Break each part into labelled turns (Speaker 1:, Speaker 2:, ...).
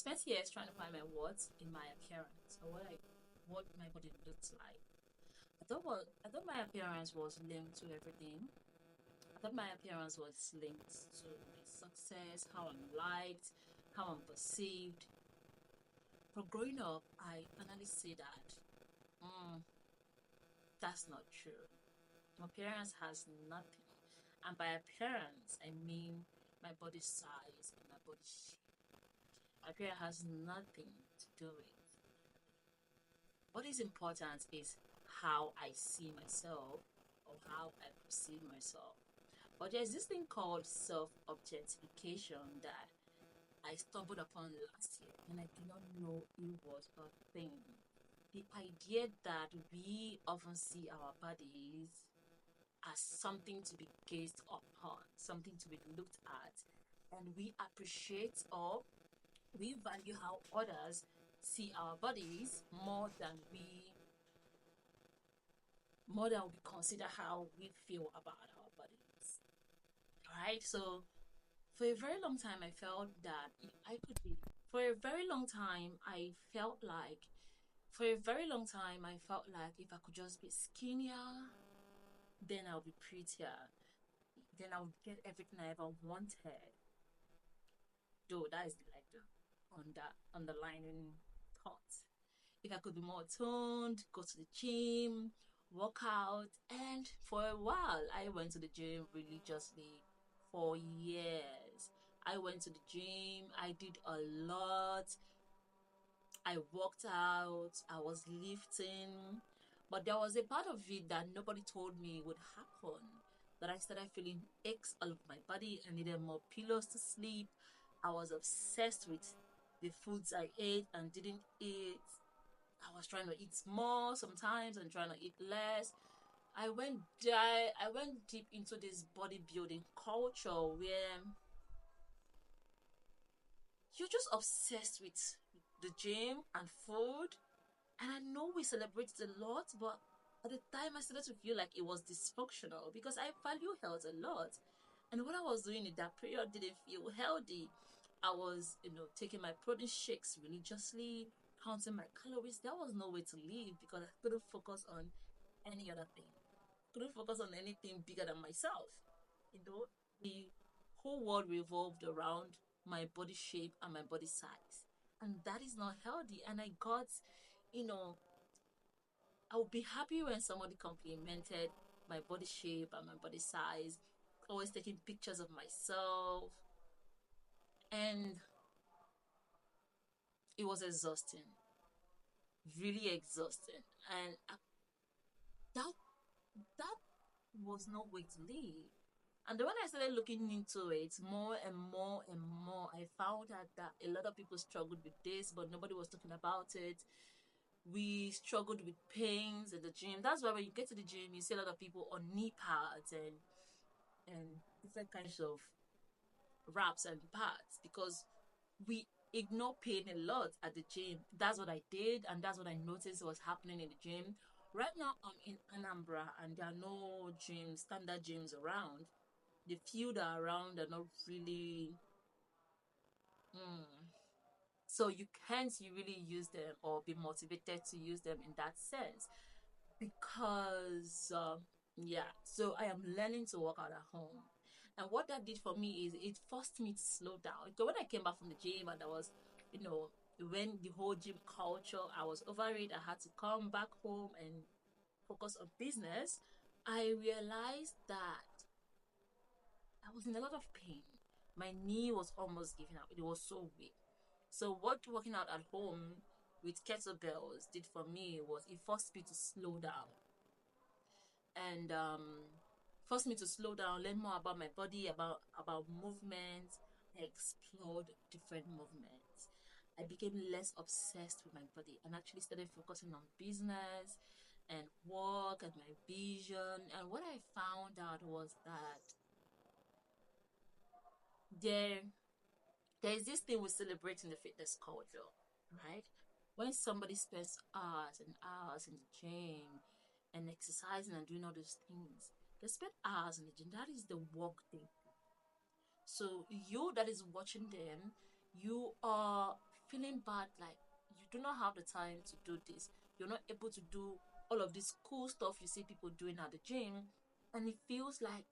Speaker 1: spent years trying to find my worth in my appearance or what my body looks like. I thought my appearance was linked to everything. I thought my appearance was linked to my success, how I'm liked, how I'm perceived. But growing up, I finally see that that's not true. My appearance has nothing. And by appearance, I mean my body size and my body shape. My appearance has nothing to do with what is important is how I see myself or how I perceive myself. But there's this thing called self objectification that I stumbled upon last year and I did not know it was a thing. The idea that we often see our bodies as something to be gazed upon, something to be looked at, and we appreciate or we value how others see our bodies more than we consider how we feel about our bodies. Right? So for a very long time I felt that I could be for a very long time I felt like for a very long time I felt like if I could just be skinnier, then I'll be prettier. Then I would get everything I ever wanted. Though that is like the on that underlining thought. If I could be more toned, go to the gym, work out, and for a while I went to the gym religiously for years. I went to the gym, I did a lot, I worked out, I was lifting, but there was a part of it that nobody told me would happen. That I started feeling aches all over my body. I needed more pillows to sleep. I was obsessed with the foods I ate and didn't eat. I was trying to eat more sometimes and trying to eat less. I went deep into this bodybuilding culture where you're just obsessed with the gym and food. And I know we celebrate it a lot, but at the time I started to feel like it was dysfunctional because I value health a lot. And what I was doing in that period didn't feel healthy. I was, taking my protein shakes religiously, counting my calories. There was no way to live because I couldn't focus on any other thing. Couldn't focus on anything bigger than myself. The whole world revolved around my body shape and my body size. And that is not healthy. And you know, I would be happy when somebody complimented my body shape and my body size, always taking pictures of myself. And it was exhausting, really exhausting. And that, that was no way to live. And then when I started looking into it more and more and more, I found out that a lot of people struggled with this, but nobody was talking about it. We struggled with pains at the gym. That's why when you get to the gym, you see a lot of people on knee pads and different kinds of wraps and pads because we ignore pain a lot at the gym. That's what I did, and that's what I noticed was happening in the gym. Right now, I'm in Anambra, and there are no gyms, standard gyms around. The few that are around are not really. So you really use them or be motivated to use them in that sense because yeah, so I am learning to work out at home, and what that did for me is it forced me to slow down. Because when I came back from the gym and I was, you know when the whole gym culture, I was over it, I had to come back home and focus on business. I realized that I was in a lot of pain. My knee was almost giving out, it was so weak. So what working out at home with kettlebells did for me was it forced me to slow down and forced me to slow down, learn more about my body, about movement. I explored different movements. I became less obsessed with my body and actually started focusing on business and work and my vision. And what I found out was that there there is this thing we celebrate in the fitness culture, right? When somebody spends hours and hours in the gym and exercising and doing all those things, they spend hours in the gym. That is the work day. So you that is watching them, you are feeling bad, like you do not have the time to do this. You're not able to do all of this cool stuff you see people doing at the gym, and it feels like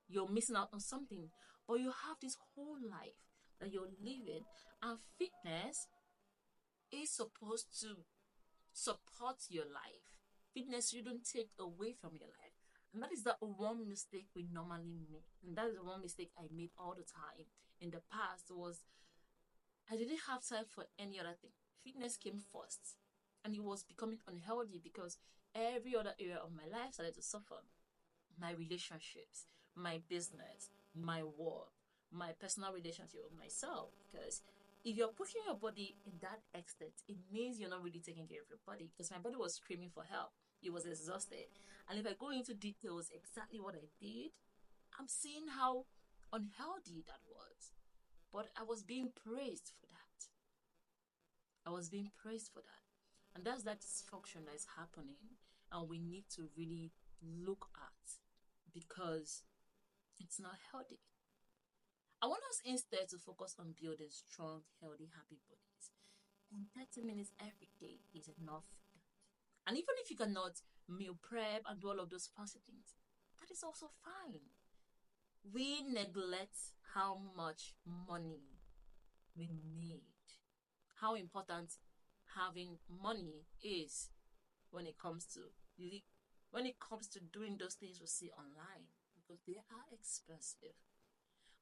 Speaker 1: you're missing out on something. But you have this whole life that you're living, and fitness is supposed to support your life. Fitness shouldn't take away from your life. And that is the one mistake we normally make. And that is the one mistake I made all the time in the past was I didn't have time for any other thing. Fitness came first. And it was becoming unhealthy because every other area of my life started to suffer. My relationships, my business, my work, my personal relationship with myself. Because if you're pushing your body in that extent, it means you're not really taking care of your body. Because my body was screaming for help, it was exhausted. And if I go into details exactly what I did, I'm seeing how unhealthy that was. But I was being praised for that. I was being praised for that. And that's that dysfunction that is happening. And we need to really look at because it's not healthy. I want us instead to focus on building strong, healthy, happy bodies. And 30 minutes every day is enough. And even if you cannot meal prep and do all of those fancy things, that is also fine. We neglect how much money we need, how important having money is when it comes to when it comes to doing those things we see online because they are expensive.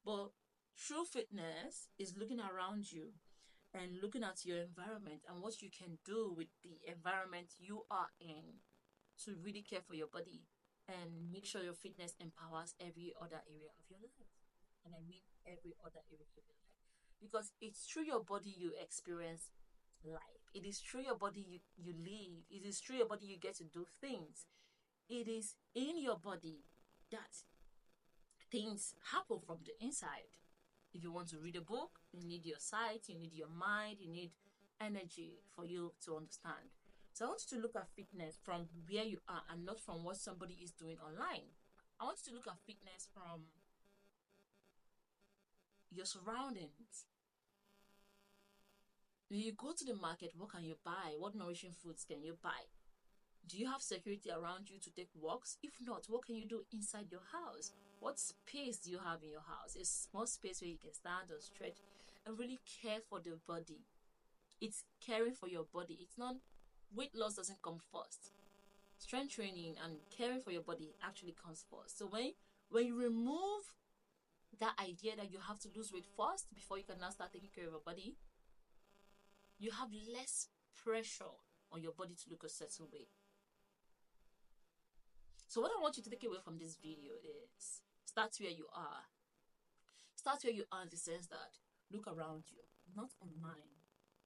Speaker 1: But true fitness is looking around you and looking at your environment and what you can do with the environment you are in to really care for your body and make sure your fitness empowers every other area of your life. And I mean every other area of your life. Because it's through your body you experience life. It is through your body you live. It is through your body you get to do things. It is in your body that things happen from the inside. If you want to read a book, you need your sight, you need your mind, you need energy for you to understand. So I want you to look at fitness from where you are and not from what somebody is doing online. I want you to look at fitness from your surroundings. When you go to the market, what can you buy? What nourishing foods can you buy? Do you have security around you to take walks? If not, what can you do inside your house? What space do you have in your house? A small space where you can stand or stretch and really care for the body. It's caring for your body. It's not, weight loss doesn't come first. Strength training and caring for your body actually comes first. So when you remove that idea that you have to lose weight first before you can now start taking care of your body, you have less pressure on your body to look a certain way. So what I want you to take away from this video is start where you are. Start where you are in the sense that look around you, not online.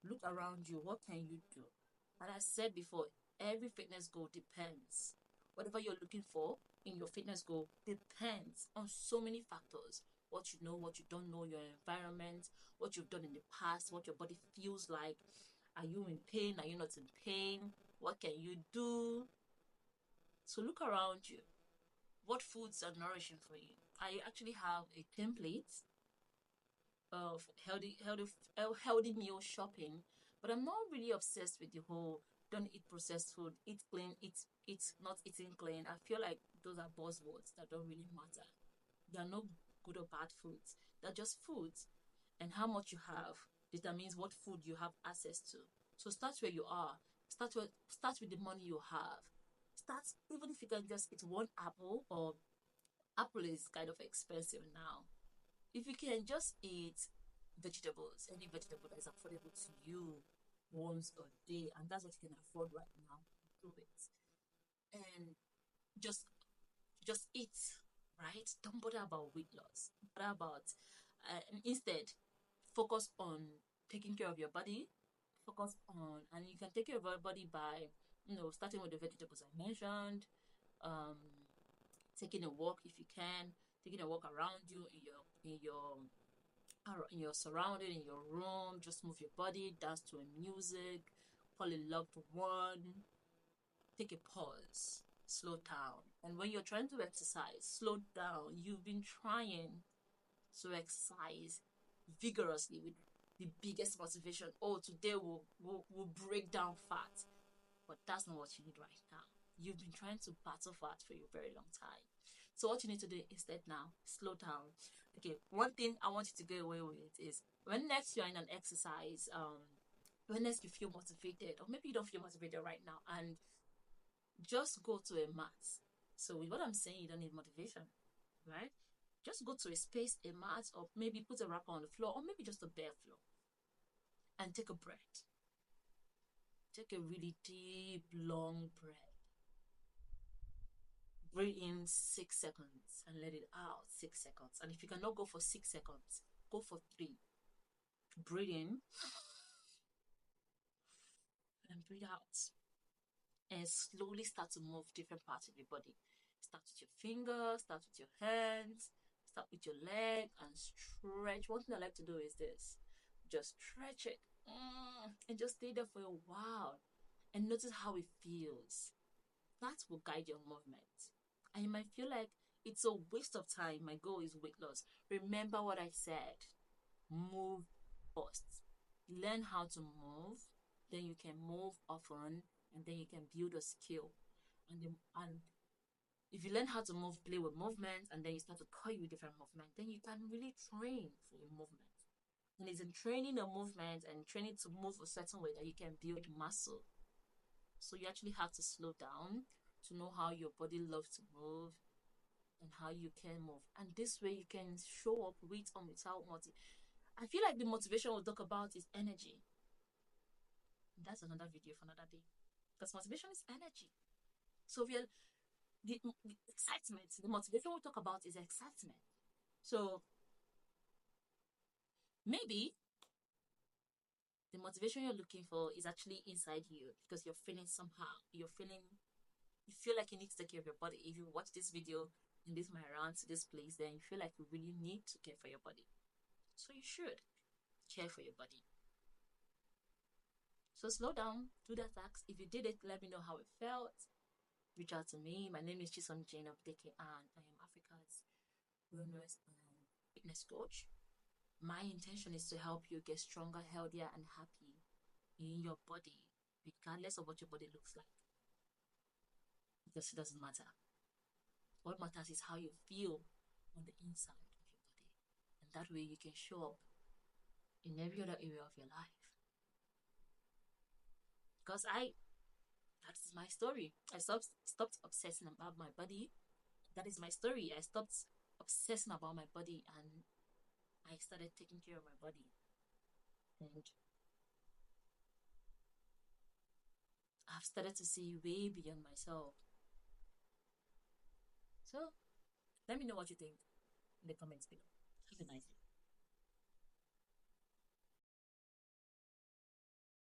Speaker 1: Look around you. What can you do? And I said before, every fitness goal depends. Whatever you're looking for in your fitness goal depends on so many factors. What you know, what you don't know, your environment, what you've done in the past, what your body feels like. Are you in pain? Are you not in pain? What can you do? So look around you. What foods are nourishing for you? I actually have a template of healthy meal shopping, but I'm not really obsessed with the whole don't eat processed food, eat clean, eat not eating clean. I feel like those are buzzwords that don't really matter. There are no good or bad foods. They're just foods. And how much you have determines what food you have access to. So start where you are. Start with the money you have. Start even if you can just eat one apple, or apple is kind of expensive now. If you can just eat vegetables, any vegetable that is affordable to you once a day, and that's what you can afford right now, do it. And just just eat, right? Don't bother about weight loss. Bother about instead focus on taking care of your body. Focus on, and you can take care of your body by starting with the vegetables I mentioned, um, taking a walk if you can, taking a walk around you in your surrounding, in your room. Just move your body, dance to a music, call a loved one, take a pause, slow down. And when you're trying to exercise, slow down. You've been trying to exercise vigorously with the biggest motivation. Oh, today we'll break down fat. But that's not what you need right now. You've been trying to battle fat for a very long time. So what you need to do instead now, slow down. Okay, one thing I want you to go away with is when next you're in an exercise, when next you feel motivated, or maybe you don't feel motivated right now, and just go to a mat. So with what I'm saying, you don't need motivation, right? Just go to a space, a mat, or maybe put a wrapper on the floor, or maybe just a bare floor, and take a breath. Take a really deep, long breath. Breathe in 6 seconds and let it out 6 seconds. And if you cannot go for 6 seconds, go for three. Breathe in and breathe out. And slowly start to move different parts of your body. Start with your fingers, start with your hands, start with your leg, and stretch. One thing I like to do is this: just stretch it and just stay there for a while and notice how it feels. That will guide your movement. And you might feel like it's a waste of time. My goal is weight loss. Remember what I said: move first. Learn how to move, then you can move often, and then you can build a skill. And if you learn how to move, play with movement, and then you start to play with different movement, then you can really train for your movement. And it's in training a movement and training to move a certain way that you can build muscle. So you actually have to slow down to know how your body loves to move and how you can move. And this way you can show up with or without motivation. I feel like the motivation we'll talk about is energy. That's another video for another day. Because motivation is energy. So we are the excitement, the motivation we'll talk about is excitement. So maybe the motivation you're looking for is actually inside you because you're feeling somehow. You feel like you need to take care of your body. If you watch this video in this my round to this place, then you feel like you really need to care for your body. So you should care for your body. So slow down, do that task. If you did it, let me know how it felt. Reach out to me. My name is Chisom Jane of Deke, and I am Africa's wellness and fitness coach. My intention is to help you get stronger, healthier, and happy in your body, regardless of what your body looks like. Because it doesn't matter. What matters is how you feel on the inside of your body. And that way you can show up in every other area of your life. Because that is my story. I stopped obsessing about my body. That is my story. I stopped obsessing about my body and I started taking care of my body. And I've started to see way beyond myself. So let me know what you think in the comments below. Have a nice day.